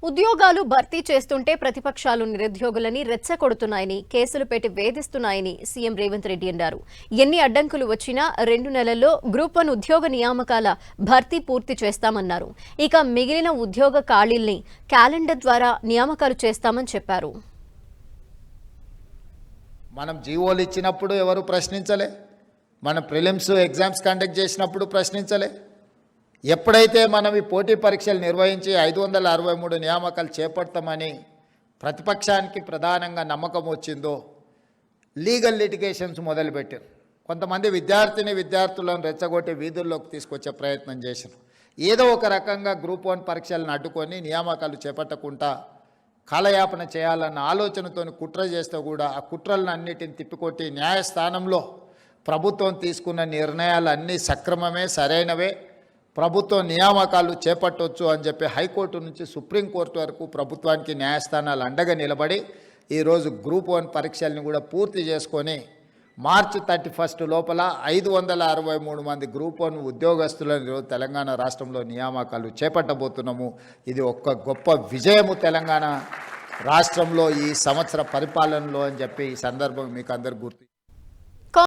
ఉద్యోగాలు భర్తీ చేస్తుంటే ప్రతిపక్షాలు నిరుద్యోగులని రెచ్చగొడుతున్నాయని, కేసులు పెట్టి వేధిస్తున్నాయని సీఎం రేవంత్ రెడ్డి అన్నారు. ఎన్ని అడ్డంకులు వచ్చినా 2 నెలల్లో గ్రూప్ 1 ఉద్యోగ నియామకాల భర్తీ పూర్తి చేస్తామన్నారు. ఇక మిగిలిన ఉద్యోగ ఖాళీల్ని క్యాలెండర్ ద్వారా నియామకాలు చేస్తామని చెప్పారు. మనం జీవోలు ఇచ్చినప్పుడు ఎవరు ప్రశ్నించలే, మన ప్రిలిమ్స్ ఎగ్జామ్స్ కండక్ట్ చేసినప్పుడు ప్రశ్నించలే. ఎప్పుడైతే మనం ఈ పోటీ పరీక్షలు నిర్వహించి 563 నియామకాలు చేపడతామని ప్రతిపక్షానికి ప్రధానంగా నమ్మకం వచ్చిందో లీగల్ లిటిగేషన్స్ మొదలుపెట్టారు. కొంతమంది విద్యార్థులను రెచ్చగొట్టి వీధుల్లోకి తీసుకొచ్చే ప్రయత్నం చేశారు. ఏదో ఒక రకంగా గ్రూప్ 1 పరీక్షలను అడ్డుకొని నియామకాలు చేపట్టకుండా కాలయాపన చేయాలన్న ఆలోచనతో కుట్ర చేస్తే కూడా ఆ కుట్రలను అన్నిటిని తిప్పికొట్టి న్యాయస్థానంలో ప్రభుత్వం తీసుకున్న నిర్ణయాలు అన్నీ సక్రమమే, సరైనవే, ప్రభుత్వం నియామకాలు చేపట్టవచ్చు అని చెప్పి హైకోర్టు నుంచి సుప్రీంకోర్టు వరకు ప్రభుత్వానికి న్యాయస్థానాలు అండగా నిలబడి ఈరోజు గ్రూప్ 1 పరీక్షల్ని కూడా పూర్తి చేసుకొని మార్చి 31 లోపల 563 మంది గ్రూప్ 1 ఉద్యోగస్తులను ఈరోజు తెలంగాణ రాష్ట్రంలో నియామకాలు చేపట్టబోతున్నాము. ఇది ఒక గొప్ప విజయము తెలంగాణ రాష్ట్రంలో ఈ సంవత్సర పరిపాలనలో అని చెప్పి ఈ సందర్భం మీకు అందరు గుర్తు